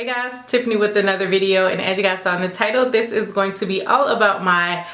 Hey guys, Tiffany with another video, and as you guys saw in the title, this is going to be all about my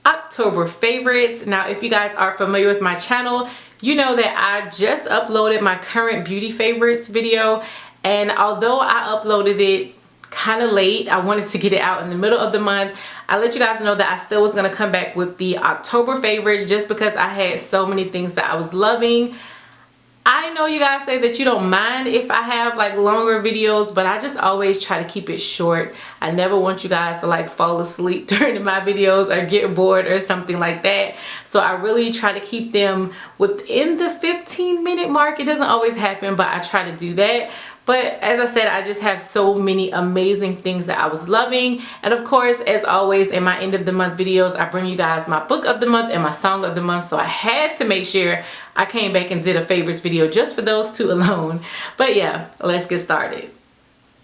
October favorites. Now, if you guys are familiar with my channel, you know that I just uploaded my current beauty favorites video, and although I uploaded it kind of late, I wanted to get it out in the middle of the month. I let you guys know that I still was going to come back with the October favorites just because I had so many things that I was loving. I know you guys say that you don't mind if I have like longer videos, but I just always try to keep it short. I never want you guys to like fall asleep during my videos or get bored or something like that. So I really try to keep them within the 15-minute mark. It doesn't always happen, but I try to do that. But as I said, I just have so many amazing things that I was loving. And of course, as always, in my end of the month videos, I bring you guys my book of the month and my song of the month. So I had to make sure I came back and did a favorites video just for those two alone. But yeah, let's get started.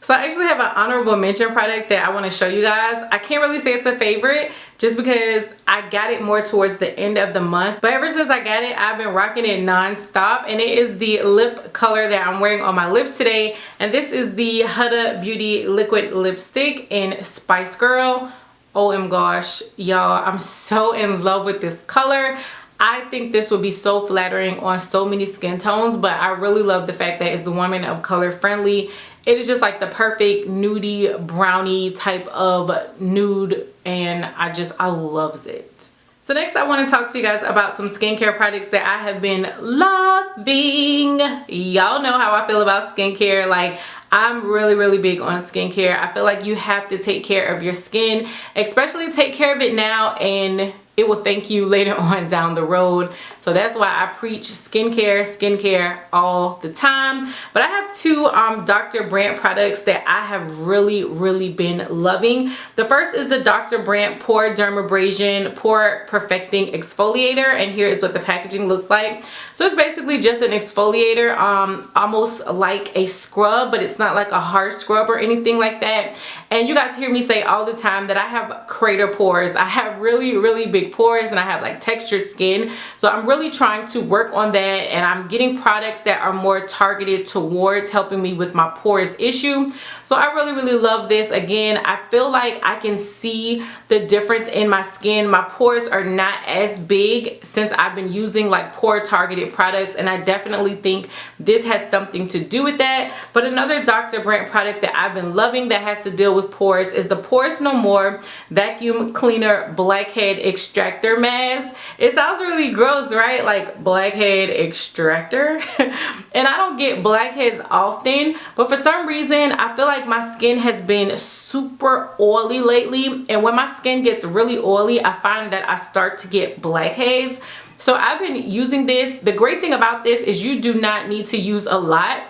So I actually have an honorable mention product that I want to show you guys. I can't really say it's a favorite just because I got it more towards the end of the month. But ever since I got it, I've been rocking it non-stop. And it is the lip color that I'm wearing on my lips today. And this is the Huda Beauty Liquid Lipstick in Spice Girl. OM gosh, y'all, I'm so in love with this color. I think this would be so flattering on so many skin tones, but I really love the fact that it's woman of color friendly. It is just like the perfect nudie brownie type of nude, and I loves it. So next I want to talk to you guys about some skincare products that I have been loving. Y'all know how I feel about skincare. Like, I'm really big on skincare. I feel like you have to take care of your skin, especially take care of it now, and it will thank you later on down the road. So that's why I preach skincare all the time. But I have two Dr. Brandt products that I have really been loving. The first is the Dr. Brandt Pore Dermabrasion Pore Perfecting Exfoliator, and here is what the packaging looks like. So it's basically just an exfoliator, almost like a scrub, but it's not like a hard scrub or anything like that. And you guys hear me say all the time that I have crater pores. I have really big pores, and I have like textured skin. So I'm really trying to work on that, and I'm getting products that are more targeted towards helping me with my pores issue. So I really love this. Again, I feel like I can see the difference in my skin. My pores are not as big since I've been using like pore targeted products, and I definitely think this has something to do with that. But another Dr. Brandt product that I've been loving that has to deal with pores is the Pores No More Vacuum Cleaner Blackhead Extractor Mask. It sounds really gross, right? Like blackhead extractor. And I don't get blackheads often, but for some reason I feel like my skin has been super oily lately, and when my skin gets really oily, I find that I start to get blackheads. So I've been using this. The great thing about this is you do not need to use a lot.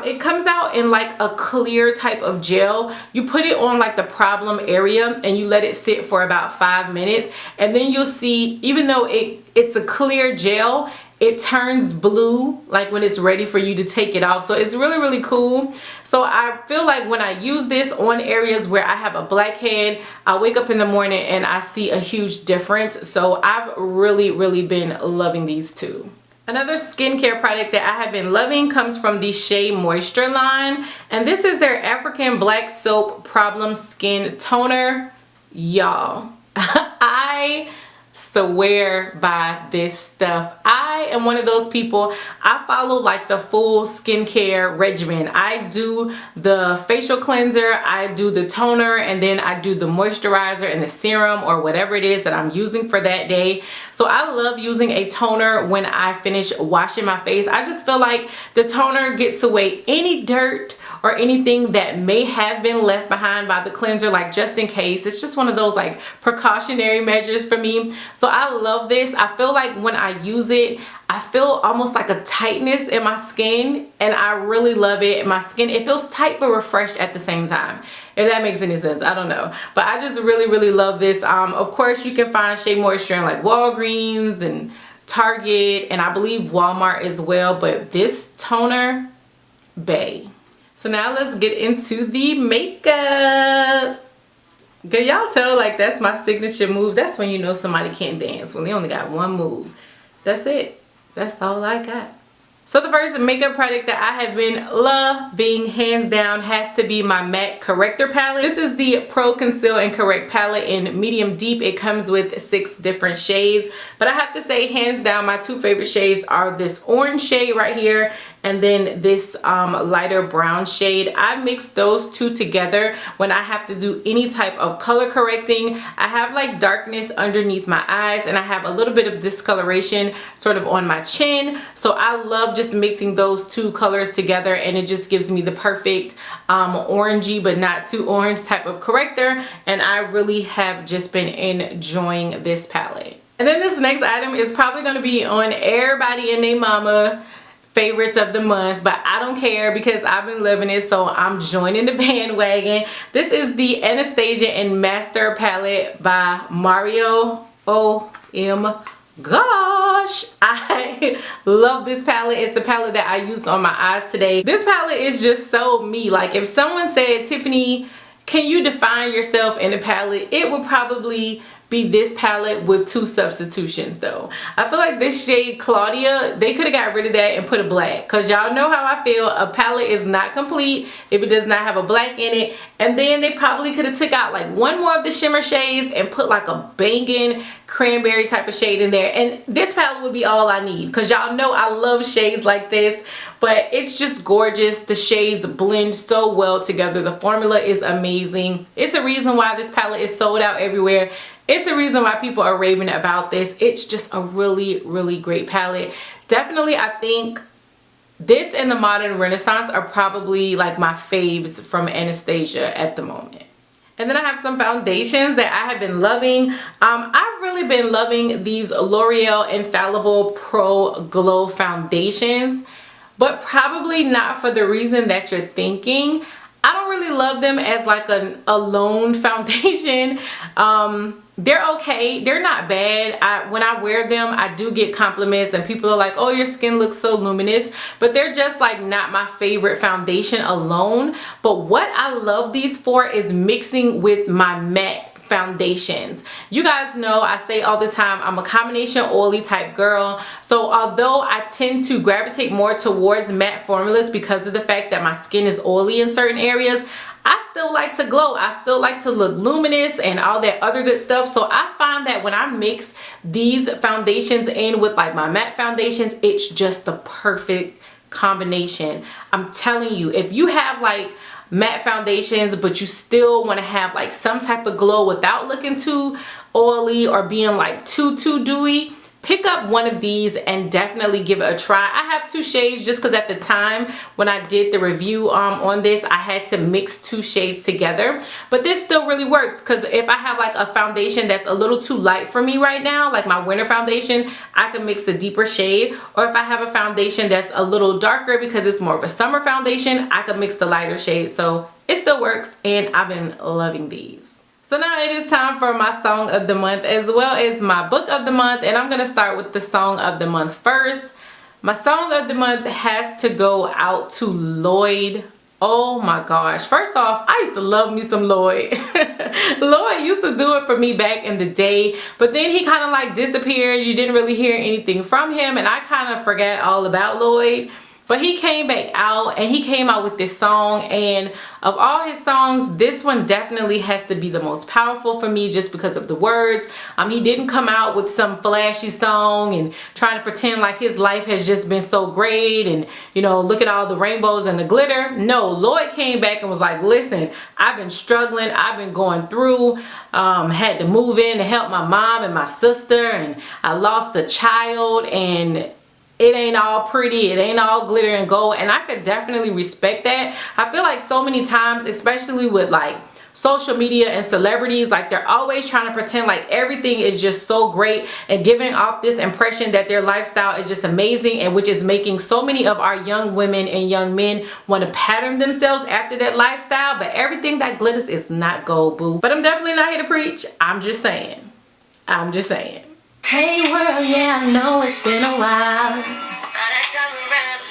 It comes out in like a clear type of gel. You put it on like the problem area and you let it sit for about 5 minutes, and then you'll see, even though it's a clear gel, it turns blue like when it's ready for you to take it off. So it's really cool. So I feel like when I use this on areas where I have a blackhead, I wake up in the morning and I see a huge difference. So I've really been loving these two. Another skincare product that I have been loving comes from the Shea Moisture line, and this is their African Black Soap Problem Skin Toner. Y'all, I swear by this stuff. I am one of those people, I follow like the full skincare regimen. I do the facial cleanser, I do the toner, and then I do the moisturizer and the serum or whatever it is that I'm using for that day. So I love using a toner when I finish washing my face. I just feel like the toner gets away any dirt or anything that may have been left behind by the cleanser, like just in case. It's just one of those like precautionary measures for me. So I love this. I feel like when I use it, I feel almost like a tightness in my skin, and I really love it. My skin, it feels tight but refreshed at the same time, if that makes any sense. I don't know, but I just really love this. Of course, you can find Shea Moisture in like Walgreens and Target, and I believe Walmart as well, but this toner, bae. So now let's get into the makeup. Can y'all tell, like, that's my signature move? That's when you know somebody can't dance, when they only got one move. That's it. That's all I got. So the first makeup product that I have been loving, hands down, has to be my MAC Corrector palette. This is the Pro Conceal and Correct palette in medium deep. It comes with 6 different shades. But I have to say, hands down, my 2 favorite shades are this orange shade right here and then this lighter brown shade. I mix those 2 together when I have to do any type of color correcting. I have like darkness underneath my eyes and I have a little bit of discoloration sort of on my chin. So I love just mixing those 2 colors together, and it just gives me the perfect orangey but not too orange type of corrector, and I really have just been enjoying this palette. And then this next item is probably going to be on everybody and their mama favorites of the month, but I don't care because I've been loving it, so I'm joining the bandwagon. This is the Anastasia and Master palette by Mario. OM gosh, I love this palette. It's the palette that I used on my eyes today. This palette is just so me. Like, if someone said, Tiffany, can you define yourself in a palette, it would probably be this palette with 2 substitutions though. I feel like this shade Claudia, they could have got rid of that and put a black, because y'all know how I feel. A palette is not complete if it does not have a black in it. And then they probably could have took out like 1 more of the shimmer shades and put like a banging cranberry type of shade in there, and this palette would be all I need, because y'all know I love shades like this. But it's just gorgeous. The shades blend so well together. The formula is amazing. It's a reason why this palette is sold out everywhere. It's a reason why people are raving about this. It's just a really, really great palette. Definitely, I think this and the Modern Renaissance are probably like my faves from Anastasia at the moment. And then I have some foundations that I have been loving. I've really been loving these L'Oreal Infallible Pro Glow foundations, but probably not for the reason that you're thinking. I don't really love them as like a alone foundation. They're okay, they're not bad. When I wear them, I do get compliments and people are like, oh, your skin looks so luminous, but they're just like not my favorite foundation alone. But what I love these for is mixing with my matte foundations. You guys know I say all the time, I'm a combination oily type girl. So although I tend to gravitate more towards matte formulas because of the fact that my skin is oily in certain areas, I still like to glow. I still like to look luminous and all that other good stuff. So I find that when I mix these foundations in with like my matte foundations, it's just the perfect combination. I'm telling you, if you have like matte foundations but you still want to have like some type of glow without looking too oily or being like too dewy, pick up one of these and definitely give it a try. I have 2 shades just because at the time when I did the review on this, I had to mix 2 shades together. But this still really works, because if I have like a foundation that's a little too light for me right now, like my winter foundation, I can mix the deeper shade. Or if I have a foundation that's a little darker because it's more of a summer foundation, I can mix the lighter shade. So it still works, and I've been loving these. So now it is time for my song of the month as well as my book of the month, and I'm going to start with the song of the month first. My song of the month has to go out to Lloyd. Oh my gosh. First off, I used to love me some Lloyd. Lloyd used to do it for me back in the day, but then he kind of like disappeared. You didn't really hear anything from him, and I kind of forgot all about Lloyd. But he came back out, and he came out with this song, and of all his songs, this one definitely has to be the most powerful for me just because of the words. He didn't come out with some flashy song and trying to pretend like his life has just been so great and, you know, look at all the rainbows and the glitter. No, Lloyd came back and was like, listen, I've been struggling, I've been going through, had to move in to help my mom and my sister, and I lost a child, and it ain't all pretty, it ain't all glitter and gold. And I could definitely respect that. I feel like so many times, especially with like social media and celebrities, like they're always trying to pretend like everything is just so great and giving off this impression that their lifestyle is just amazing, and which is making so many of our young women and young men want to pattern themselves after that lifestyle. But everything that glitters is not gold, boo. But I'm definitely not here to preach. I'm just saying. Hey world, yeah, I know it's been a while,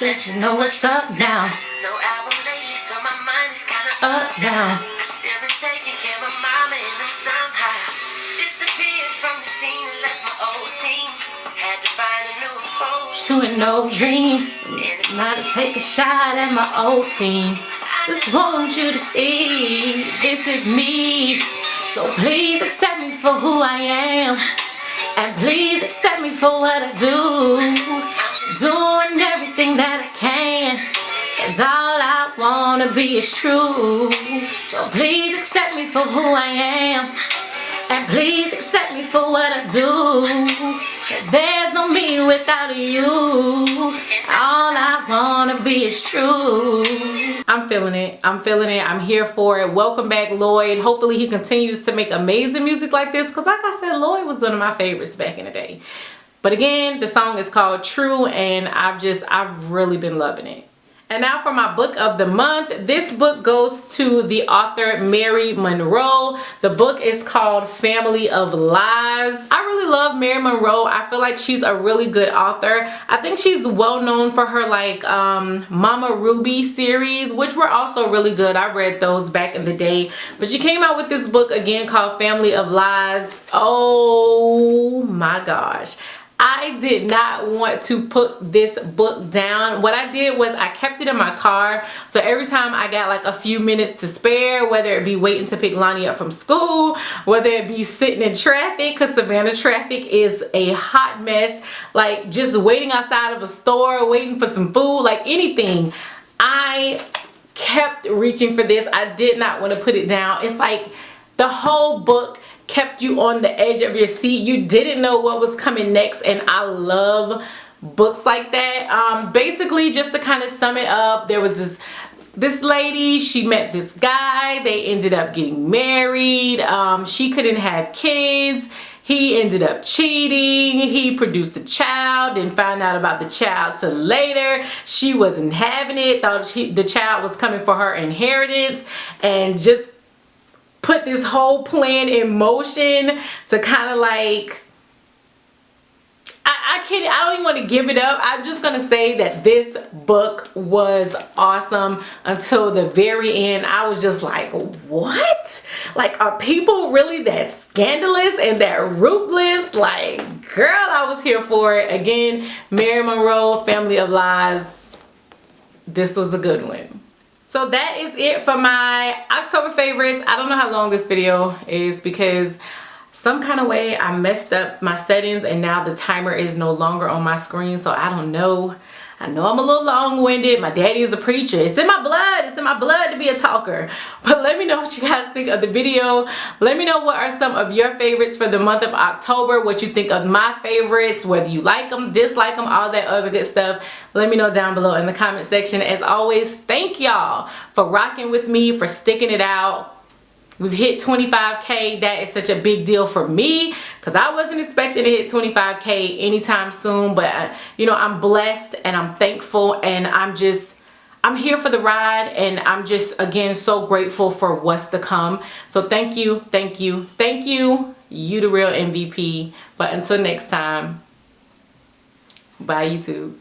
let you know what's up now. No album lately, so my mind is kinda up now. I still been taking care of my mama and them somehow. Disappeared from the scene and left my old team. Had to find a new approach. to an old dream. It's not to take a shot at my old team. Just want you to see this is me. So please accept me for who I am. And please accept me for what I do. Doing everything that I can. 'Cause all I wanna be is true. So please accept me for who I am. And please accept me for what I do. 'Cause there's no me without you. All I wanna be is true. I'm feeling it. I'm feeling it. I'm here for it. Welcome back, Lloyd. Hopefully he continues to make amazing music like this, because like I said, Lloyd was one of my favorites back in the day. But again, the song is called True, and I've really been loving it. And now for my book of the month. This book goes to the author Mary Monroe. The book is called Family of Lies. I really love Mary Monroe. I feel like she's a really good author. I think she's well known for her like Mama Ruby series, which were also really good. I read those back in the day. But she came out with this book again called Family of Lies. Oh my gosh. I did not want to put this book down. What I did was I kept it in my car. So every time I got like a few minutes to spare, whether it be waiting to pick Lonnie up from school, whether it be sitting in traffic, because Savannah traffic is a hot mess, like just waiting outside of a store, waiting for some food, like anything, I kept reaching for this. I did not want to put it down. It's like the whole book kept you on the edge of your seat. You didn't know what was coming next, and I love books like that. Basically, just to kind of sum it up, there was this lady, she met this guy, they ended up getting married. She couldn't have kids. He ended up cheating. He produced a child, didn't find out about the child till later. She wasn't having it, thought the child was coming for her inheritance, and just put this whole plan in motion to kind of like, I don't even want to give it up. I'm just gonna say that this book was awesome until the very end. I was just like, what? Like, are people really that scandalous and that ruthless? Like, girl, I was here for it. Again, Mary Monroe, Family of Lies. This was a good one. So that is it for my October favorites. I don't know how long this video is because some kind of way I messed up my settings and now the timer is no longer on my screen. So I don't know. I know I'm a little long-winded. My daddy is a preacher. It's in my blood. It's in my blood to be a talker. But let me know what you guys think of the video. Let me know what are some of your favorites for the month of October. What you think of my favorites. Whether you like them, dislike them, all that other good stuff. Let me know down below in the comment section. As always, thank y'all for rocking with me, for sticking it out. We've hit 25K. That is such a big deal for me because I wasn't expecting to hit 25K anytime soon. But, you know, I'm blessed and I'm thankful, and I'm here for the ride, and I'm just, again, so grateful for what's to come. So thank you, thank you, thank you. You the real MVP. But until next time, bye YouTube.